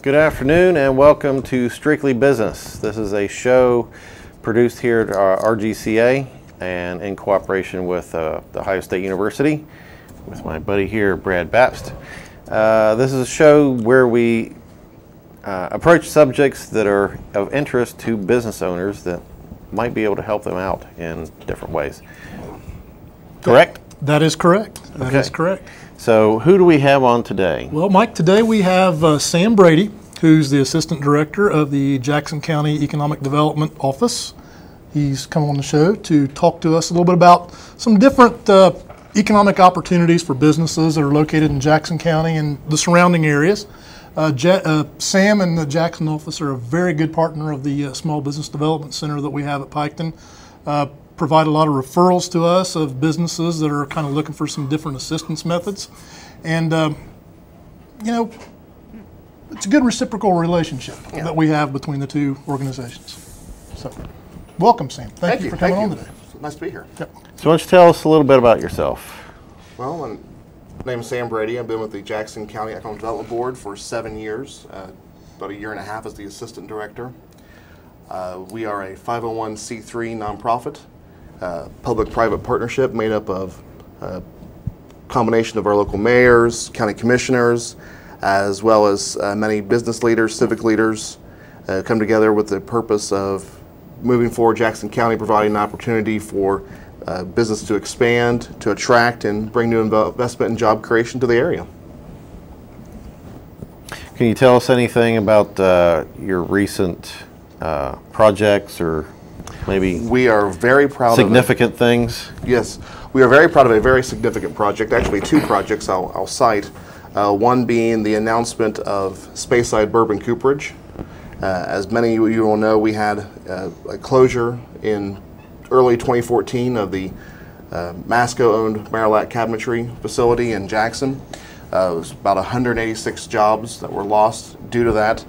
Good afternoon and welcome to Strictly Business. This is a show produced here at RGCA and in cooperation with The Ohio State University with my buddy here, Brad Bapst. This is a show where we approach subjects that are of interest to business owners that might be able to help them out in different ways. Correct? That is correct. That is correct. So who do we have on today? Well, Mike, today we have Sam Brady, who's the Assistant Director of the Jackson County Economic Development Office. He's come on the show to talk to us a little bit about some different economic opportunities for businesses that are located in Jackson County and the surrounding areas. Sam and the Jackson office are a very good partner of the Small Business Development Center that we have at Piketon. Provide a lot of referrals to us of businesses that are kind of looking for some different assistance methods. And, you know, it's a good reciprocal relationship that we have between the two organizations. So, welcome, Sam. Thank you for coming on today. Nice to be here. Yep. So why don't you tell us a little bit about yourself? Well, my name is Sam Brady. I've been with the Jackson County Economic Development Board for 7 years, about a year and a half as the Assistant Director. We are a 501c3 nonprofit. Public-private partnership made up of a combination of our local mayors, county commissioners, as well as many business leaders, civic leaders, come together with the purpose of moving forward Jackson County, providing an opportunity for business to expand, to attract, and bring new investment and job creation to the area. Can you tell us anything about your recent projects or maybe we are very proud significant things? Yes, we are very proud of a very significant project, actually two projects I'll cite. One being the announcement of Speyside Bourbon Cooperage. As many of you will know, we had a closure in early 2014 of the Masco-owned Marillac Cabinetry facility in Jackson. It was about 186 jobs that were lost due to that.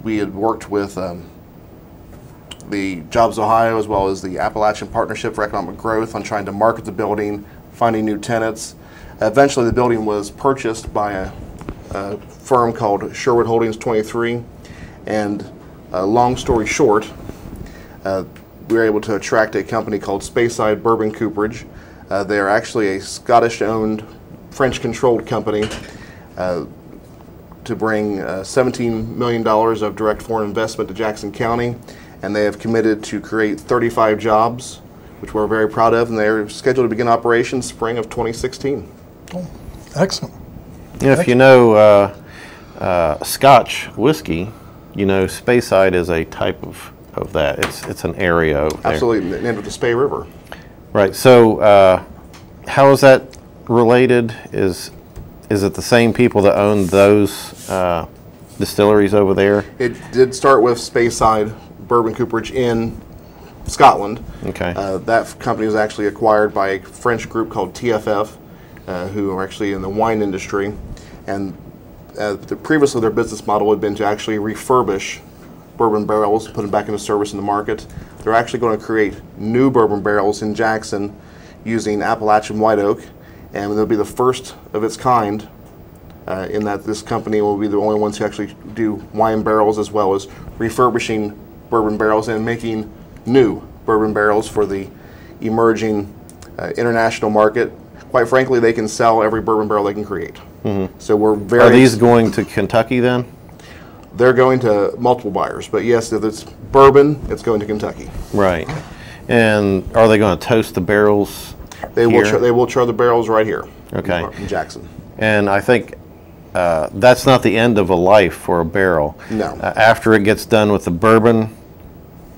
We had worked with the JobsOhio as well as the Appalachian Partnership for Economic Growth on trying to market the building, finding new tenants. Eventually the building was purchased by a firm called Sherwood Holdings 23, and long story short, we were able to attract a company called Speyside Bourbon Cooperage. They are actually a Scottish-owned, French-controlled company to bring $17 million of direct foreign investment to Jackson County, and they have committed to create 35 jobs, which we're very proud of, and they're scheduled to begin operations spring of 2016. Oh, excellent. Yeah, if you know Scotch Whiskey, you know Speyside is a type of that. It's an area over there. Absolutely, named after the Spey River. Right. So how is that related? Is it the same people that own those distilleries over there? It did start with Speyside Bourbon Cooperage in Scotland. Okay. That company was actually acquired by a French group called TFF, who are actually in the wine industry, and previously their business model had been to actually refurbish bourbon barrels, put them back into service in the market. They're actually going to create new bourbon barrels in Jackson using Appalachian white oak, and they'll be the first of its kind in that this company will be the only ones who actually do wine barrels as well as refurbishing bourbon barrels and making new bourbon barrels for the emerging international market. Quite frankly, they can sell every bourbon barrel they can create. Mm-hmm. So we're very. Are these going to Kentucky then? They're going to multiple buyers, but yes, if it's bourbon, it's going to Kentucky. Right. And are they going to toast the barrels? They will char the barrels right here. Okay. In Jackson. And I think that's not the end of a life for a barrel. No. After it gets done with the bourbon,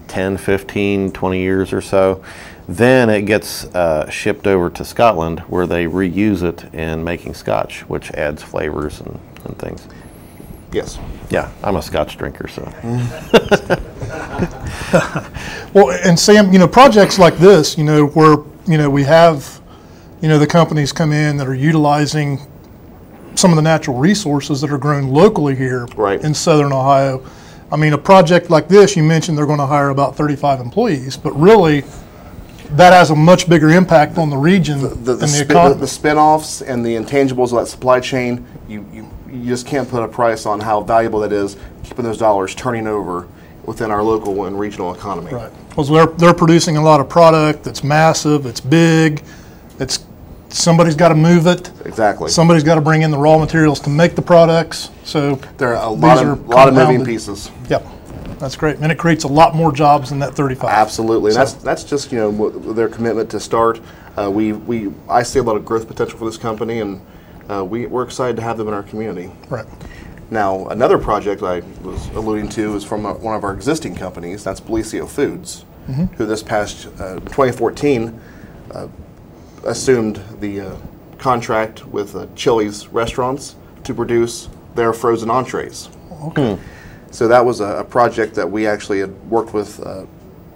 10, 15, 20 years or so, then it gets shipped over to Scotland where they reuse it in making scotch, which adds flavors and things. Yes. Yeah, I'm a scotch drinker, so. Well, and Sam, you know, projects like this, you know, where, you know, we have, you know, the companies come in that are utilizing some of the natural resources that are grown locally here in Southern Ohio. I mean, a project like this, you mentioned they're going to hire about 35 employees, but really that has a much bigger impact on the region and the economy. The spin-offs and the intangibles of that supply chain, you you just can't put a price on how valuable that is, keeping those dollars turning over within our local and regional economy. Right. Because they're producing a lot of product that's massive, it's big, somebody's got to move it. Exactly. Somebody's got to bring in the raw materials to make the products. So there are a lot of moving pieces. Yep. That's great. And it creates a lot more jobs than that 35. Absolutely. So that's just, you know, their commitment to start. I see a lot of growth potential for this company, and we're excited to have them in our community. Right. Now, another project I was alluding to is from one of our existing companies. That's Belicio Foods, who this past 2014 assumed the contract with Chili's restaurants to produce their frozen entrees. Okay. So that was a project that we actually had worked with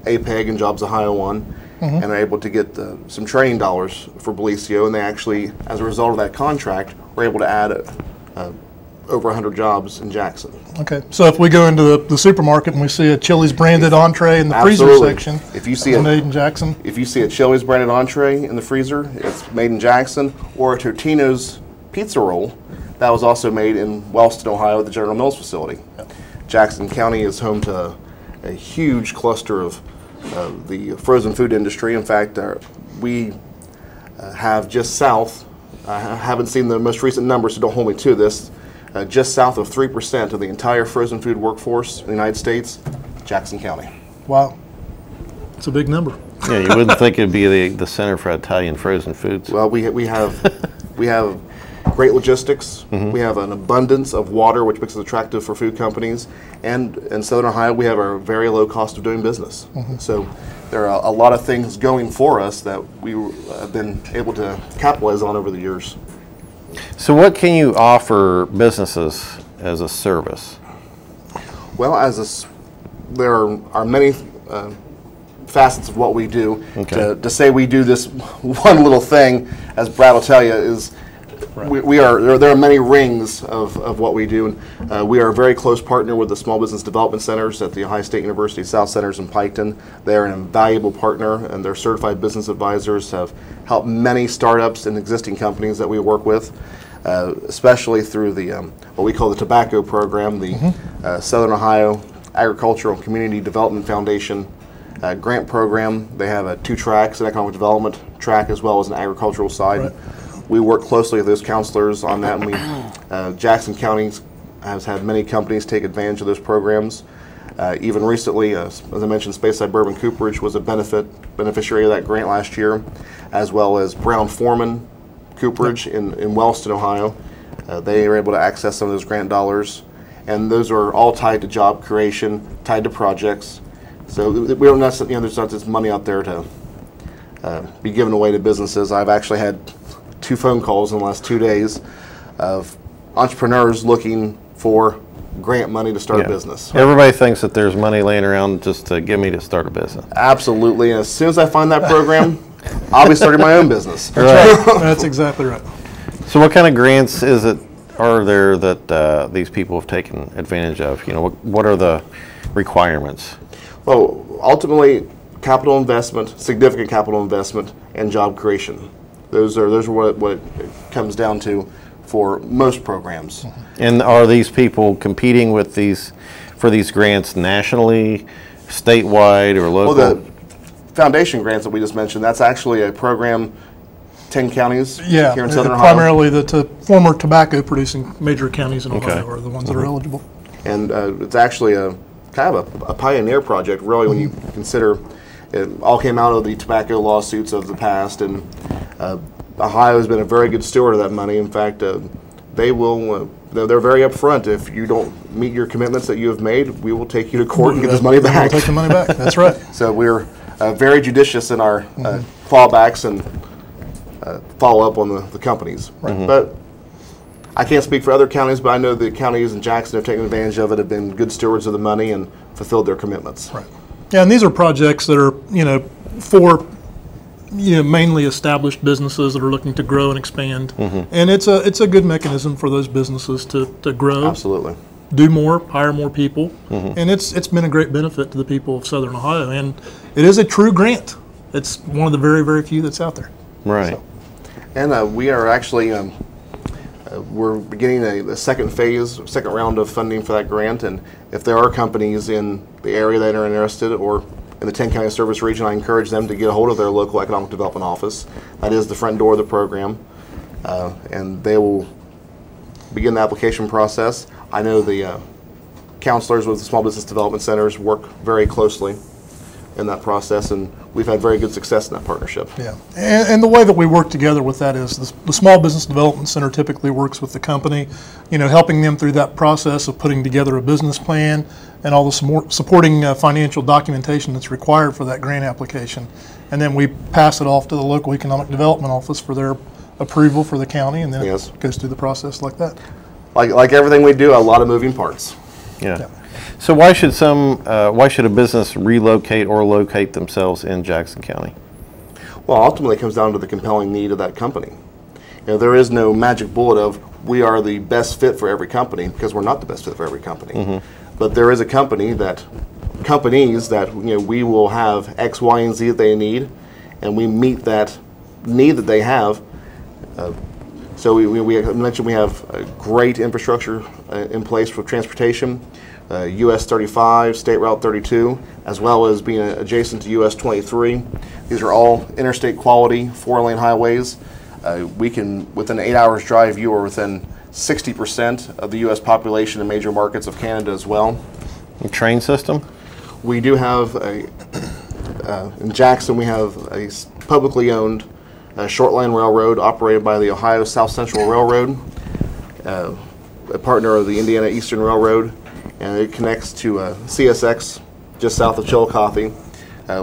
APEG and JobsOhio on, and are able to get some training dollars for Belicio, and they actually, as a result of that contract, were able to add over 100 jobs in Jackson. Okay, so if we go into the supermarket and we see a Chili's branded entree in the freezer section, if you see made in Jackson. If you see a Chili's branded entree in the freezer, it's made in Jackson, or a Totino's pizza roll that was also made in Wellston, Ohio at the General Mills facility. Yep. Jackson County is home to a huge cluster of the frozen food industry. In fact, we have just south, I haven't seen the most recent numbers, so don't hold me to this, just south of 3% of the entire frozen food workforce in the United States, Jackson County. Wow. It's a big number. Yeah, you wouldn't think it'd be the center for Italian frozen foods. Well, we have great logistics. We have an abundance of water, which makes it attractive for food companies. And in Southern Ohio, we have our very low cost of doing business. So there are a lot of things going for us that we have been able to capitalize on over the years. So what can you offer businesses as a service? Well, there are many facets of what we do. Okay. To say we do this one little thing, as Brad will tell you, is right. There are many rings of what we do. We are a very close partner with the Small Business Development Centers at the Ohio State University South Centers in Piketon. They are an invaluable partner, and their certified business advisors have helped many startups and existing companies that we work with, especially through the what we call the tobacco program, the Southern Ohio Agricultural and Community Development Foundation grant program. They have 2 tracks, an economic development track as well as an agricultural side. Right. We work closely with those counselors on that, and Jackson County has had many companies take advantage of those programs. Even recently, as I mentioned, Speyside Bourbon Cooperage was a beneficiary of that grant last year, as well as Brown Forman Cooperage in Wellston, Ohio. They were able to access some of those grant dollars, and those are all tied to job creation, tied to projects. So we don't necessarily, there's not this money out there to be given away to businesses. I've actually had 2 phone calls in the last 2 days of entrepreneurs looking for grant money to start a business. Everybody thinks that there's money laying around just to get me to start a business. Absolutely, and as soon as I find that program, I'll be starting my own business. That's right. That's exactly right. So what kind of grants are there that these people have taken advantage of? What are the requirements? Well, ultimately, capital investment, significant capital investment, and job creation. Those are what it comes down to for most programs. And are these people competing with for these grants nationally, statewide, or local? Well, the foundation grants that we just mentioned, that's actually a program, 10 counties here in Southern Ohio. Primarily the former tobacco producing major counties in Ohio are the ones that are eligible. And it's actually kind of a pioneer project, really, when you consider it all came out of the tobacco lawsuits of the past, and Ohio has been a very good steward of that money. In fact, they're very upfront. If you don't meet your commitments that you have made, we will take you to court and get this money back. We'll take the money back. That's right. So we're very judicious in our clawbacks and follow up on the companies. Right. But I can't speak for other counties, but I know the counties in Jackson have taken advantage of it, have been good stewards of the money, and fulfilled their commitments. Right. Yeah, and these are projects that are, for mainly established businesses that are looking to grow and expand, and it's a good mechanism for those businesses to grow. Absolutely. Do more, hire more people, and it's been a great benefit to the people of Southern Ohio, and it is a true grant. It's one of the very, very few that's out there. Right. So, and we are actually We're beginning a second phase, second round of funding for that grant, and if there are companies in the area that are interested or in the 10-county service region, I encourage them to get a hold of their local economic development office. That is the front door of the program, and they will begin the application process. I know the counselors with the small business development centers work very closely in that process, and we've had very good success in that partnership. Yeah, and the way that we work together with that is the Small Business Development Center typically works with the company, helping them through that process of putting together a business plan and all the supporting financial documentation that's required for that grant application. And then we pass it off to the local economic development office for their approval for the county, and then it goes through the process like that. Like everything we do, a lot of moving parts. Yeah. So why should a business relocate or locate themselves in Jackson County? Well, ultimately it comes down to the compelling need of that company. There is no magic bullet of we are the best fit for every company, because we're not the best fit for every company. But there is a companies that we will have X, Y, and Z that they need, and we meet that need that they have. So we mentioned we have a great infrastructure in place for transportation. US 35, State Route 32, as well as being adjacent to US 23. These are all interstate quality 4-lane highways. We can, within 8 hours drive, you are within 60% of the US population in major markets of Canada as well. A train system? We do have in Jackson, we have a publicly owned short line railroad operated by the Ohio South Central Railroad, a partner of the Indiana Eastern Railroad, and it connects to CSX just south of Chillicothe.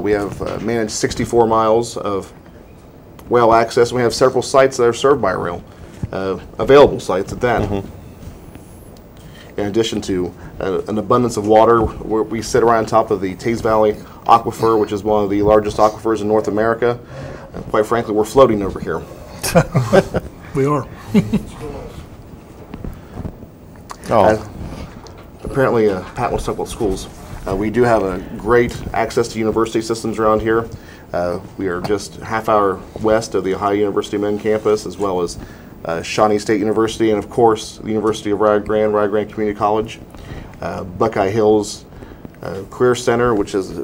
We have managed 64 miles of rail access. We have several sites that are served by rail, available sites at that. In addition to an abundance of water, we sit around top of the Teays Valley Aquifer, which is one of the largest aquifers in North America. And quite frankly, we're floating over here. We are. Apparently, Pat wants to talk about schools. We do have a great access to university systems around here. We are just a half hour west of the Ohio University main campus, as well as Shawnee State University, and of course, the University of Rio Grande Community College. Buckeye Hills Career Center, which is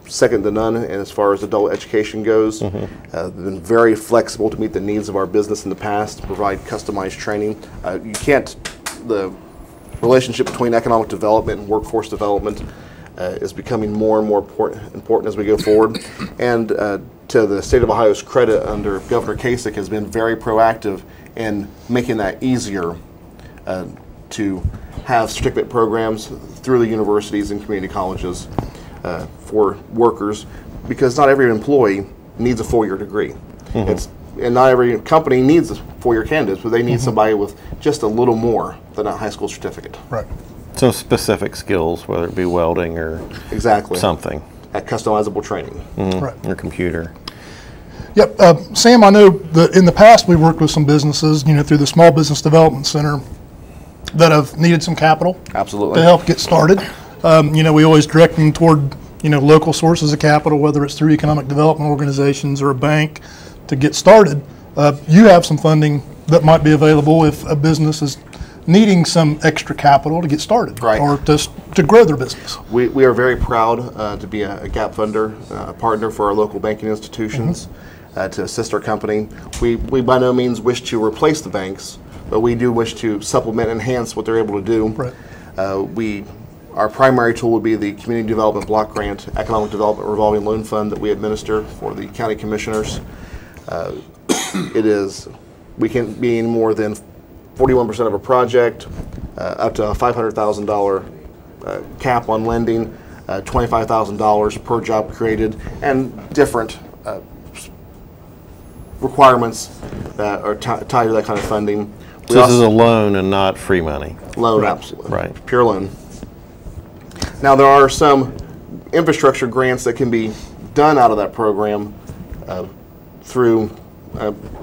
second to none as far as adult education goes. They've been very flexible to meet the needs of our business in the past, to provide customized training. The relationship between economic development and workforce development is becoming more and more important as we go forward. And to the state of Ohio's credit, under Governor Kasich, has been very proactive in making that easier to have certificate programs through the universities and community colleges for workers, because not every employee needs a 4-year degree. And not every company needs a 4-year candidate, but they need somebody with just a little more than a high school certificate. Right. Some specific skills, whether it be welding or something. That customizable training. Right. Or computer. Yep. Sam, I know that in the past we've worked with some businesses, through the Small Business Development Center that have needed some capital. Absolutely. To help get started. We always direct them toward, local sources of capital, whether it's through economic development organizations or a bank, to get started. You have some funding that might be available if a business is needing some extra capital to get started, right, or to grow their business. We are very proud to be a gap funder, partner for our local banking institutions, to assist our company. We by no means wish to replace the banks, but we do wish to supplement and enhance what they're able to do. Right. Our primary tool would be the Community Development Block Grant Economic Development Revolving Loan Fund that we administer for the county commissioners. We can't be any more than 41% of a project, up to a $500,000 cap on lending, $25,000 per job created, and different requirements that are tied to that kind of funding. So this is a loan and not free money. Loan, Right. absolutely. Right. Pure loan. Now, there are some infrastructure grants that can be done out of that program through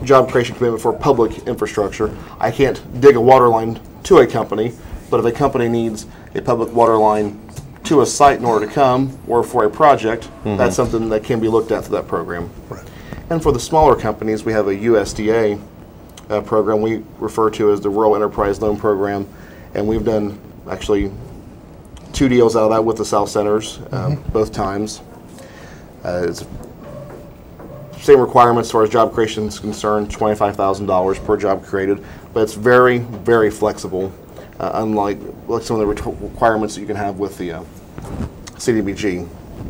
job creation commitment for public infrastructure. I can't dig a water line to a company, but if a company needs a public water line to a site in order to come, or for a project, that's something that can be looked at through that program. Right. And for the smaller companies, we have a USDA program we refer to as the Rural Enterprise Loan Program, and we've done actually 2 deals out of that with the South Centers both times. It's same requirements as far as job creation is concerned, $25,000 per job created, but it's very, very flexible, unlike some of the requirements that you can have with the CDBG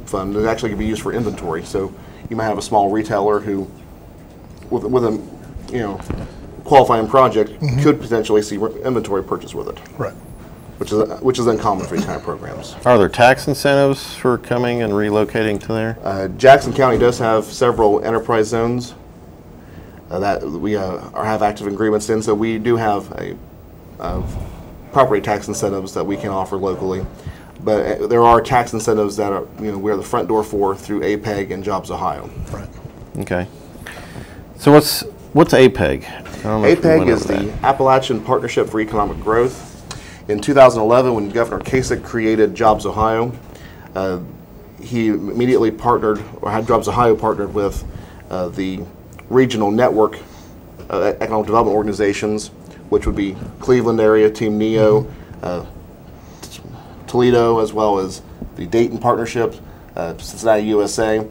fund. It actually can be used for inventory. So you might have a small retailer who, with a qualifying project, could potentially see inventory purchase with it. Right. Which is uncommon for these kind of programs. Are there tax incentives for coming and relocating to there? Jackson County does have several enterprise zones that we have active agreements in, so we do have a property tax incentives that we can offer locally. But there are tax incentives that are we're the front door for through APEG and JobsOhio. Right. Okay. So what's APEG? APEG is the Appalachian Partnership for Economic Growth. In 2011, when Governor Kasich created JobsOhio, he immediately partnered, or had JobsOhio partnered with the regional network economic development organizations, which would be Cleveland area, Team NEO, Toledo, as well as the Dayton Partnership, Cincinnati, USA,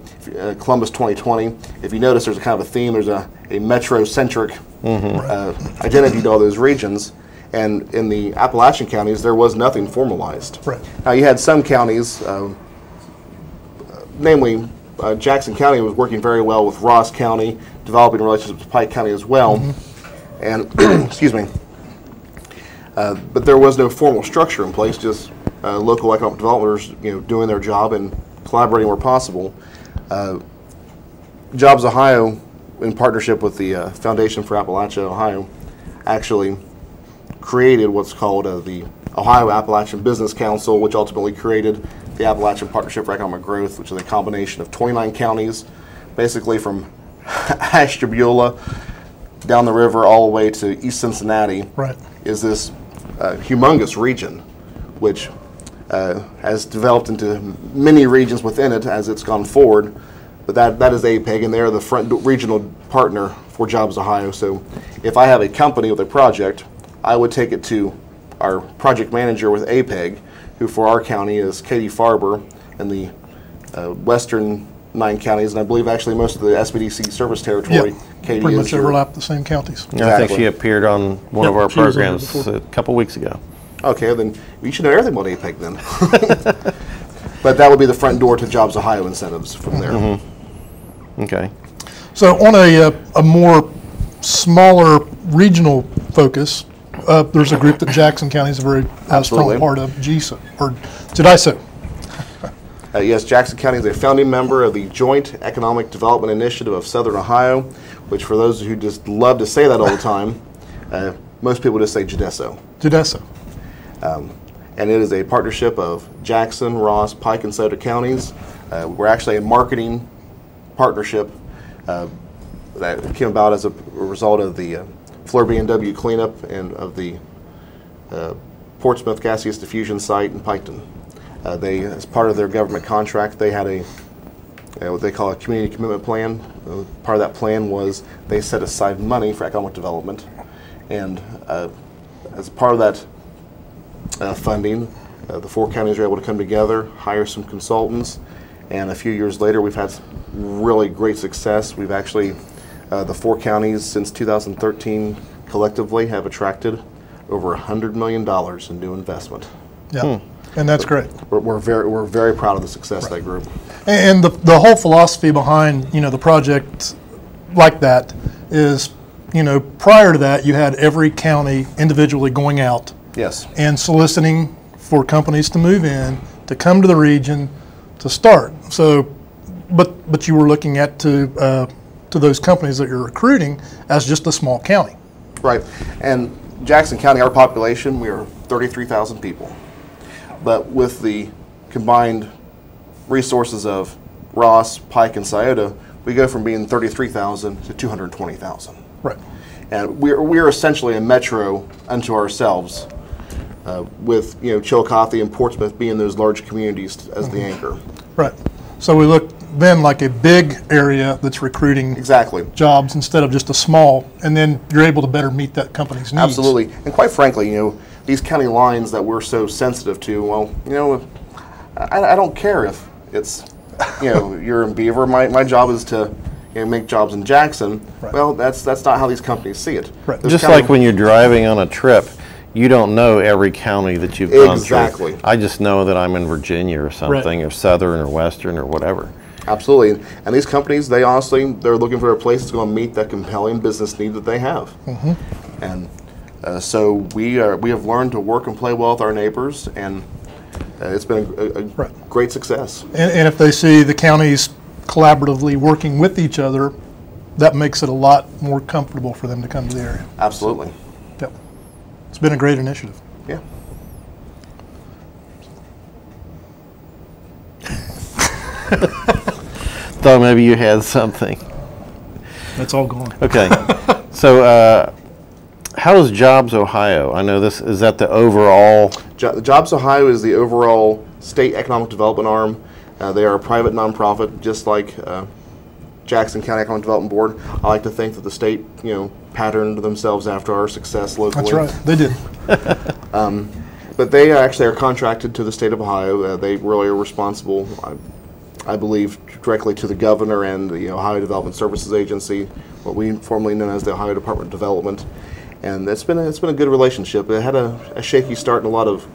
Columbus 2020. If you notice, there's a kind of a theme. There's a metro-centric identity to all those regions. And in the Appalachian counties, there was nothing formalized. Right. Now, you had some counties, namely Jackson County was working very well with Ross County, developing relationships with Pike County as well. And, excuse me, but there was no formal structure in place, just local economic developers doing their job and collaborating where possible. JobsOhio, in partnership with the Foundation for Appalachia, Ohio, actually created what's called the Ohio Appalachian Business Council, which ultimately created the Appalachian Partnership for Economic Growth, which is a combination of 29 counties, basically from Ashtabula down the river all the way to East Cincinnati. Right. Is this humongous region, which has developed into many regions within it as it's gone forward. But that is APEG, and they're the front regional partner for JobsOhio. So if I have a company with a project, I would take it to our project manager with APEG, who for our county is Katie Farber, and the western 9 counties, and I believe actually most of the SBDC service territory. Yep. Katie pretty is much overlap the same counties. Exactly. I think she appeared on one of our she was on it programs before. a couple weeks ago. Okay, then you should know everything about APEG then. But that would be the front door to JobsOhio incentives from there. Okay. So on a more smaller regional focus, there's a group that Jackson County is a very strong part of, GSO, or JDISO. Yes, Jackson County is a founding member of the Joint Economic Development Initiative of Southern Ohio, which for those who just love to say that all the time, most people just say JDISO. JDISO. And it is a partnership of Jackson, Ross, Pike, and Scioto counties. We're actually a marketing partnership that came about as a result of the Fleur B&W cleanup and of the Portsmouth gaseous diffusion site in Piketon. They, as part of their government contract, they had what they call a community commitment plan. Part of that plan was they set aside money for economic development, and as part of that funding, the 4 counties were able to come together, hire some consultants, and a few years later we've had really great success. We've actually, the 4 counties since 2013 collectively have attracted over $100 million in new investment. Yeah. And that's great. We're very proud of the success of that group. And the whole philosophy behind the project like that is, prior to that you had every county individually going out Yes. and soliciting for companies to move in, to come to the region, to start. So, but you were looking at to those companies that you're recruiting as just a small county. Right. And Jackson County, our population, we are 33,000 people. But with the combined resources of Ross, Pike, and Scioto, we go from being 33,000 to 220,000. Right. And we're essentially a metro unto ourselves, with Chillicothe and Portsmouth being those large communities as the anchor. Right. So we look then like a big area that's recruiting Exactly. jobs instead of just a small, and then you're able to better meet that company's needs. Absolutely. And quite frankly, these county lines that we're so sensitive to, well, I don't care if it's, you're in Beaver. My job is to make jobs in Jackson. Right. Well, that's not how these companies see it. Right. Just like when you're driving on a trip, you don't know every county that you've gone through. Exactly. I just know that I'm in Virginia or something, or Southern or Western or whatever. Absolutely. And these companies, they're looking for a place that's going to meet that compelling business need that they have. Mm-hmm. And so we have learned to work and play well with our neighbors, and it's been a great success. And if they see the counties collaboratively working with each other, that makes it a lot more comfortable for them to come to the area. Absolutely. Yep. It's been a great initiative. Yeah. Thought maybe you had something. That's all gone. Okay. So how is JobsOhio? I know this, is that the overall? JobsOhio is the overall state economic development arm. They are a private nonprofit, just like Jackson County Economic Development Board. I like to think that the state, patterned themselves after our success locally. That's right. They did. But they actually are contracted to the state of Ohio. They really are responsible, I believe, directly to the governor and the Ohio Development Services Agency, what we formerly known as the Ohio Department of Development. And it's been a good relationship. It had a shaky start and a lot of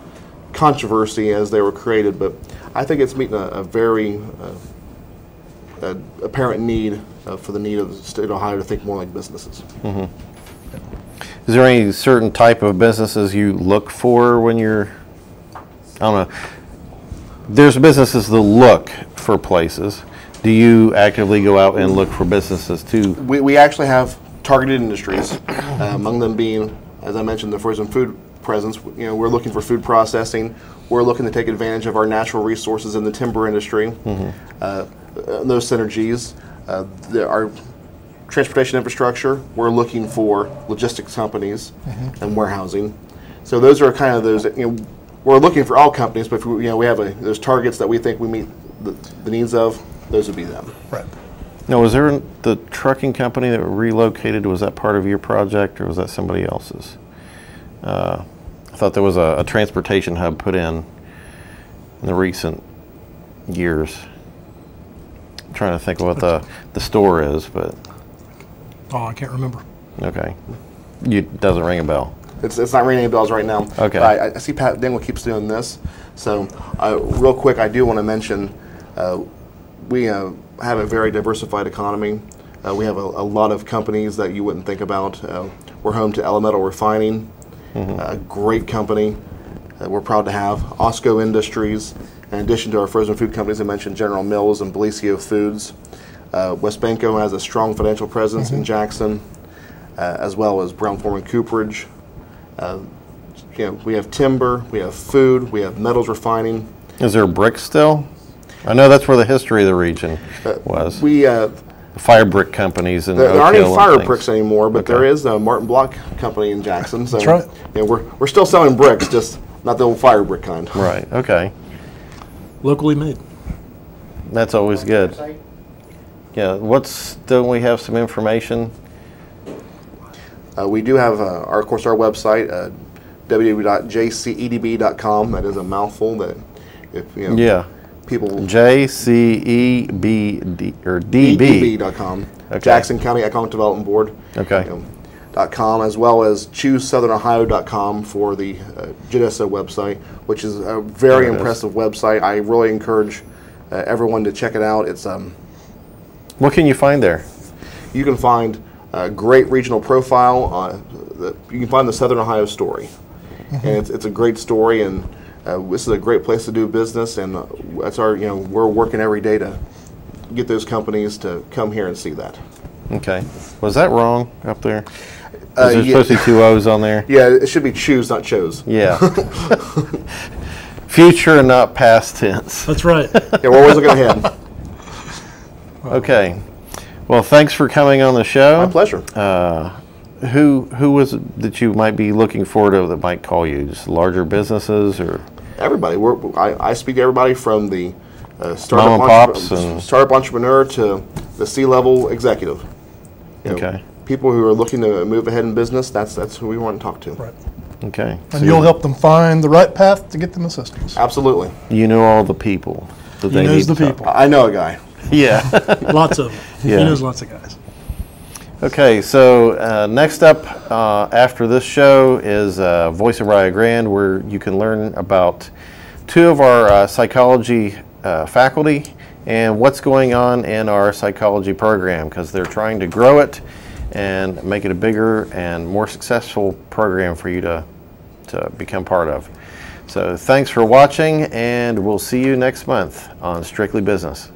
controversy as they were created, but I think it's meeting a very apparent need for the need of the state of Ohio to think more like businesses. Mm-hmm. Is there any certain type of businesses you look for when you're, I don't know, there's businesses that look for places. Do you actively go out and look for businesses too? We actually have targeted industries, among them being, as I mentioned, the frozen food presence. We're looking for food processing. We're looking to take advantage of our natural resources in the timber industry. Mm-hmm. Those synergies. Our transportation infrastructure, we're looking for logistics companies and warehousing. So those are kind of those, we're looking for all companies, but if we have those targets that we think we meet the needs of, those would be them. Right. Now, was there the trucking company that relocated, was that part of your project or was that somebody else's? I thought there was a transportation hub put in the recent years. I'm trying to think of what the store is, but. Oh, I can't remember. Okay. Doesn't ring a bell. It's not ringing any bells right now. Okay. I see Pat Dingell keeps doing this. So real quick, I do want to mention we have a very diversified economy. We have a lot of companies that you wouldn't think about. We're home to Elemental Refining, a great company we're proud to have. Osco Industries, in addition to our frozen food companies, I mentioned General Mills and Belicio Foods. West Banco has a strong financial presence in Jackson, as well as Brown-Forman Cooperage. We have timber, we have food, we have metals refining. Is there brick still? I know that's where the history of the region was. The fire brick companies and there aren't any fire bricks anymore, but there is a Martin Block company in Jackson. So that's right. We're still selling bricks, just not the old fire brick kind. Right. Okay. Locally made. That's always good. Yeah. Don't we have some information? We do have, of course, our website, www.jcedb.com. That is a mouthful. That people. JCEBD or DB.com. Okay. Jackson County Economic Development Board. Okay. .com, as well as ChooseSouthernOhio.com for the JDESO website, which is a very impressive website. I really encourage everyone to check it out. It's what can you find there? You can find a great regional profile. You can find the Southern Ohio story, and it's a great story. And this is a great place to do business. And that's we're working every day to get those companies to come here and see that. Okay. Was that wrong up there? Is there supposed to be two O's on there? Yeah, it should be choose, not chose. Yeah. Future and not past tense. That's right. Yeah, we're always looking ahead. Okay. Well, thanks for coming on the show. My pleasure. Who was it that you might be looking forward to that might call you? Just larger businesses or? Everybody. I speak to everybody from the Mom and pops and startup entrepreneur to the C-level executive. You know, okay. People who are looking to move ahead in business, that's who we want to talk to. Right. Okay. And you'll help them find the right path to get them assistance. Absolutely. You know all the people that they need knows the to talk people. to. I know a guy. Yeah. Lots of them. Yeah. He knows lots of guys. Okay, so next up after this show is Voice of Rio Grande, where you can learn about two of our psychology faculty and what's going on in our psychology program, because they're trying to grow it and make it a bigger and more successful program for you to become part of. So thanks for watching, and we'll see you next month on Strictly Business.